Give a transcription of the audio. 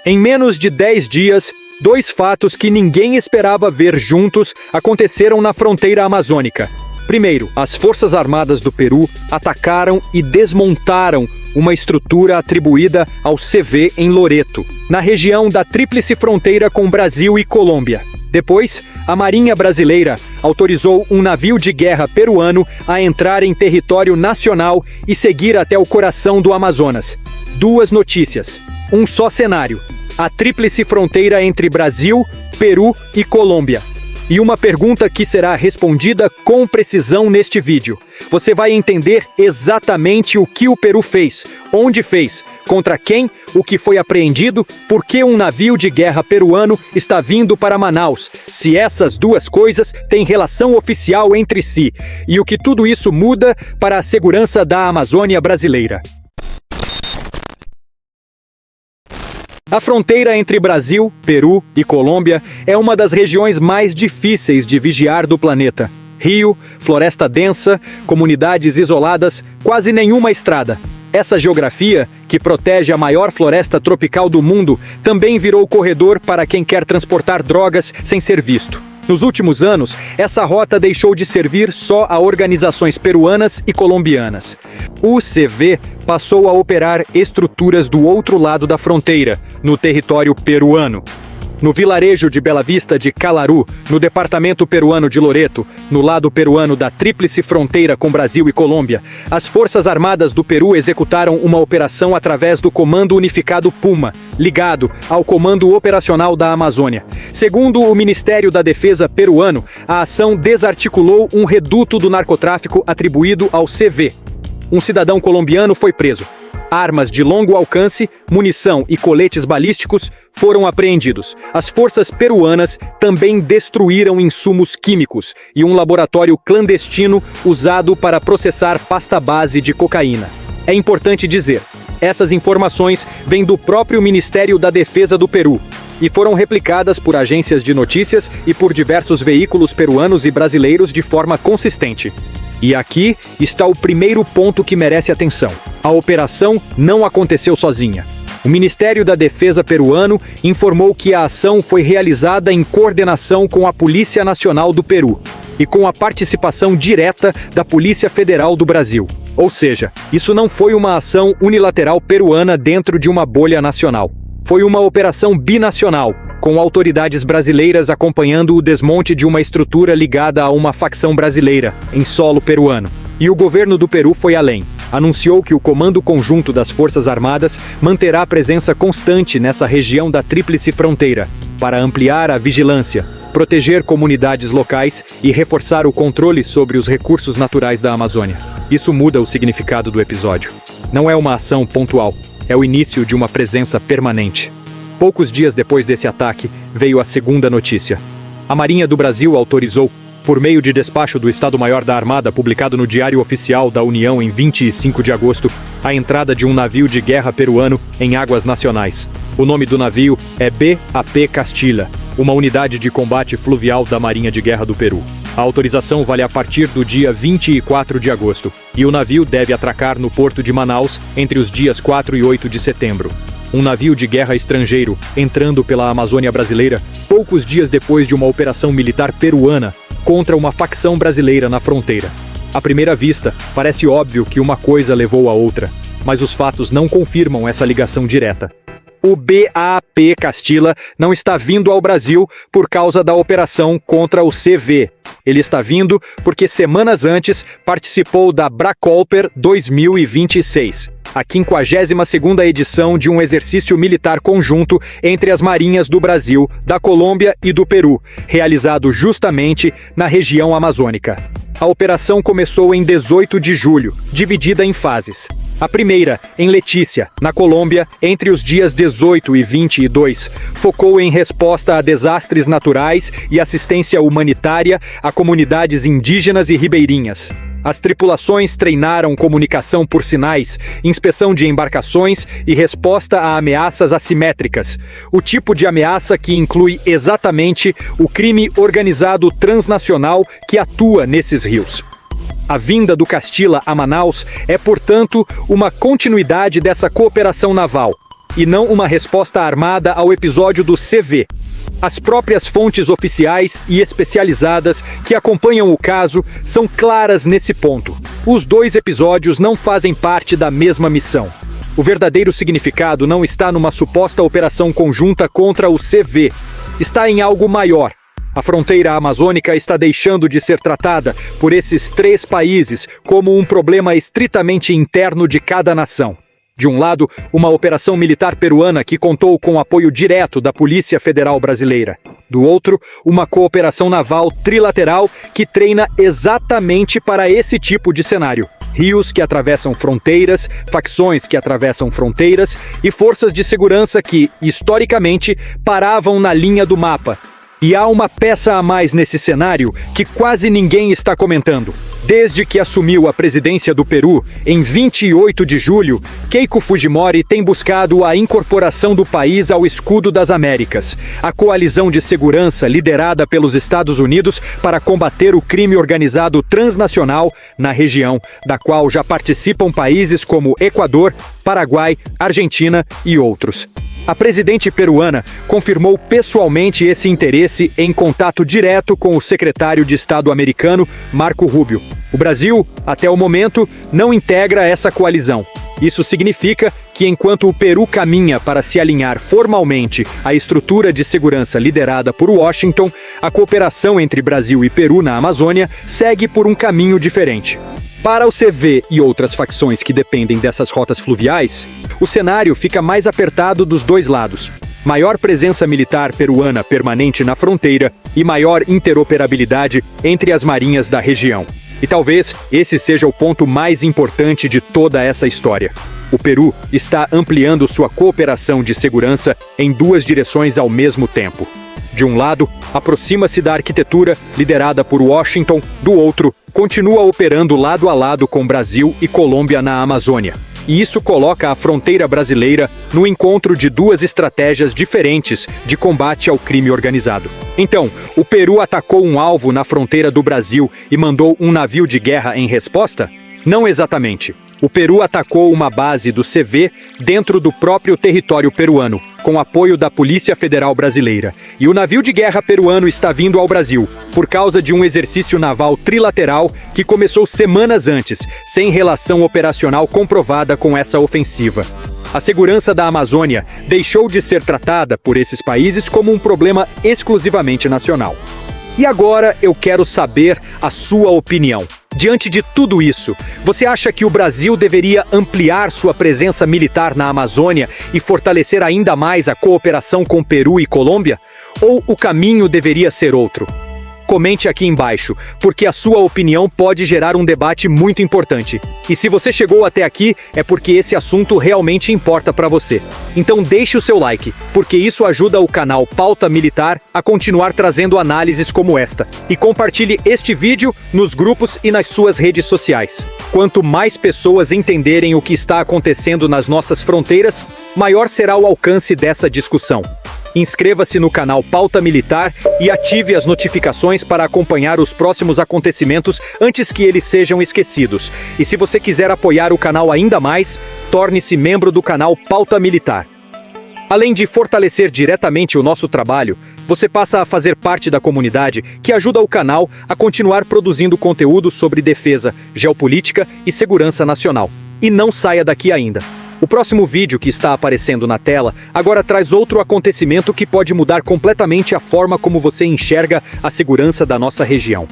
Em menos de 10 dias, dois fatos que ninguém esperava ver juntos aconteceram na fronteira amazônica. Primeiro, as Forças Armadas do Peru atacaram e desmontaram uma estrutura atribuída ao CV em Loreto, na região da tríplice fronteira com Brasil e Colômbia. Depois, a Marinha Brasileira autorizou um navio de guerra peruano a entrar em território nacional e seguir até o coração do Amazonas. Duas notícias, um só cenário: a tríplice fronteira entre Brasil, Peru e Colômbia. E uma pergunta que será respondida com precisão neste vídeo. Você vai entender exatamente o que o Peru fez, onde fez, contra quem, o que foi apreendido, por que um navio de guerra peruano está vindo para Manaus, se essas duas coisas têm relação oficial entre si, e o que tudo isso muda para a segurança da Amazônia brasileira. A fronteira entre Brasil, Peru e Colômbia é uma das regiões mais difíceis de vigiar do planeta. Rio, floresta densa, comunidades isoladas, quase nenhuma estrada. Essa geografia, que protege a maior floresta tropical do mundo, também virou corredor para quem quer transportar drogas sem ser visto. Nos últimos anos, essa rota deixou de servir só a organizações peruanas e colombianas. O CV passou a operar estruturas do outro lado da fronteira, no território peruano. No vilarejo de Bela Vista de Calaru, no departamento peruano de Loreto, no lado peruano da tríplice fronteira com Brasil e Colômbia, as Forças Armadas do Peru executaram uma operação através do Comando Unificado Puma, ligado ao Comando Operacional da Amazônia. Segundo o Ministério da Defesa peruano, a ação desarticulou um reduto do narcotráfico atribuído ao CV. Um cidadão colombiano foi preso. Armas de longo alcance, munição e coletes balísticos foram apreendidos. As forças peruanas também destruíram insumos químicos e um laboratório clandestino usado para processar pasta base de cocaína. É importante dizer, essas informações vêm do próprio Ministério da Defesa do Peru e foram replicadas por agências de notícias e por diversos veículos peruanos e brasileiros de forma consistente. E aqui está o primeiro ponto que merece atenção. A operação não aconteceu sozinha. O Ministério da Defesa peruano informou que a ação foi realizada em coordenação com a Polícia Nacional do Peru e com a participação direta da Polícia Federal do Brasil. Ou seja, isso não foi uma ação unilateral peruana dentro de uma bolha nacional. Foi uma operação binacional, com autoridades brasileiras acompanhando o desmonte de uma estrutura ligada a uma facção brasileira, em solo peruano. E o governo do Peru foi além. Anunciou que o Comando Conjunto das Forças Armadas manterá presença constante nessa região da tríplice fronteira, para ampliar a vigilância, proteger comunidades locais e reforçar o controle sobre os recursos naturais da Amazônia. Isso muda o significado do episódio. Não é uma ação pontual, é o início de uma presença permanente. Poucos dias depois desse ataque, veio a segunda notícia. A Marinha do Brasil autorizou, por meio de despacho do Estado-Maior da Armada publicado no Diário Oficial da União em 25 de agosto, a entrada de um navio de guerra peruano em águas nacionais. O nome do navio é BAP Castilla, uma unidade de combate fluvial da Marinha de Guerra do Peru. A autorização vale a partir do dia 24 de agosto, e o navio deve atracar no porto de Manaus entre os dias 4 e 8 de setembro. Um navio de guerra estrangeiro entrando pela Amazônia brasileira poucos dias depois de uma operação militar peruana contra uma facção brasileira na fronteira. À primeira vista, parece óbvio que uma coisa levou a outra, mas os fatos não confirmam essa ligação direta. O BAP Castilla não está vindo ao Brasil por causa da operação contra o CV. Ele está vindo porque semanas antes participou da Bracolper 2026, a 52ª edição de um exercício militar conjunto entre as marinhas do Brasil, da Colômbia e do Peru, realizado justamente na região amazônica. A operação começou em 18 de julho, dividida em fases. A primeira, em Letícia, na Colômbia, entre os dias 18 e 22, focou em resposta a desastres naturais e assistência humanitária a comunidades indígenas e ribeirinhas. As tripulações treinaram comunicação por sinais, inspeção de embarcações e resposta a ameaças assimétricas, o tipo de ameaça que inclui exatamente o crime organizado transnacional que atua nesses rios. A vinda do Castilla a Manaus é, portanto, uma continuidade dessa cooperação naval. e não uma resposta armada ao episódio do CV. As próprias fontes oficiais e especializadas que acompanham o caso são claras nesse ponto. Os dois episódios não fazem parte da mesma missão. O verdadeiro significado não está numa suposta operação conjunta contra o CV. Está em algo maior. A fronteira amazônica está deixando de ser tratada por esses três países como um problema estritamente interno de cada nação. De um lado, uma operação militar peruana que contou com apoio direto da Polícia Federal Brasileira. Do outro, uma cooperação naval trilateral que treina exatamente para esse tipo de cenário. Rios que atravessam fronteiras, facções que atravessam fronteiras e forças de segurança que, historicamente, paravam na linha do mapa. E há uma peça a mais nesse cenário que quase ninguém está comentando. Desde que assumiu a presidência do Peru, em 28 de julho, Keiko Fujimori tem buscado a incorporação do país ao Escudo das Américas, a coalizão de segurança liderada pelos Estados Unidos para combater o crime organizado transnacional na região, da qual já participam países como Equador, Paraguai, Argentina e outros. A presidente peruana confirmou pessoalmente esse interesse em contato direto com o secretário de Estado americano, Marco Rubio. O Brasil, até o momento, não integra essa coalizão. Isso significa que enquanto o Peru caminha para se alinhar formalmente à estrutura de segurança liderada por Washington, a cooperação entre Brasil e Peru na Amazônia segue por um caminho diferente. Para o CV e outras facções que dependem dessas rotas fluviais, o cenário fica mais apertado dos dois lados. Maior presença militar peruana permanente na fronteira e maior interoperabilidade entre as marinhas da região. E talvez esse seja o ponto mais importante de toda essa história. O Peru está ampliando sua cooperação de segurança em duas direções ao mesmo tempo. De um lado, aproxima-se da arquitetura liderada por Washington, do outro, continua operando lado a lado com Brasil e Colômbia na Amazônia. E isso coloca a fronteira brasileira no encontro de duas estratégias diferentes de combate ao crime organizado. Então, o Peru atacou um alvo na fronteira do Brasil e mandou um navio de guerra em resposta? Não exatamente. O Peru atacou uma base do CV dentro do próprio território peruano, com apoio da Polícia Federal Brasileira. E o navio de guerra peruano está vindo ao Brasil, por causa de um exercício naval trilateral que começou semanas antes, sem relação operacional comprovada com essa ofensiva. A segurança da Amazônia deixou de ser tratada por esses países como um problema exclusivamente nacional. E agora eu quero saber a sua opinião. Diante de tudo isso, você acha que o Brasil deveria ampliar sua presença militar na Amazônia e fortalecer ainda mais a cooperação com Peru e Colômbia? Ou o caminho deveria ser outro? Comente aqui embaixo, porque a sua opinião pode gerar um debate muito importante. E se você chegou até aqui, é porque esse assunto realmente importa para você. Então deixe o seu like, porque isso ajuda o canal Pauta Militar a continuar trazendo análises como esta. E compartilhe este vídeo nos grupos e nas suas redes sociais. Quanto mais pessoas entenderem o que está acontecendo nas nossas fronteiras, maior será o alcance dessa discussão. Inscreva-se no canal Pauta Militar e ative as notificações para acompanhar os próximos acontecimentos antes que eles sejam esquecidos. E se você quiser apoiar o canal ainda mais, torne-se membro do canal Pauta Militar. Além de fortalecer diretamente o nosso trabalho, você passa a fazer parte da comunidade que ajuda o canal a continuar produzindo conteúdo sobre defesa, geopolítica e segurança nacional. E não saia daqui ainda. O próximo vídeo que está aparecendo na tela agora traz outro acontecimento que pode mudar completamente a forma como você enxerga a segurança da nossa região.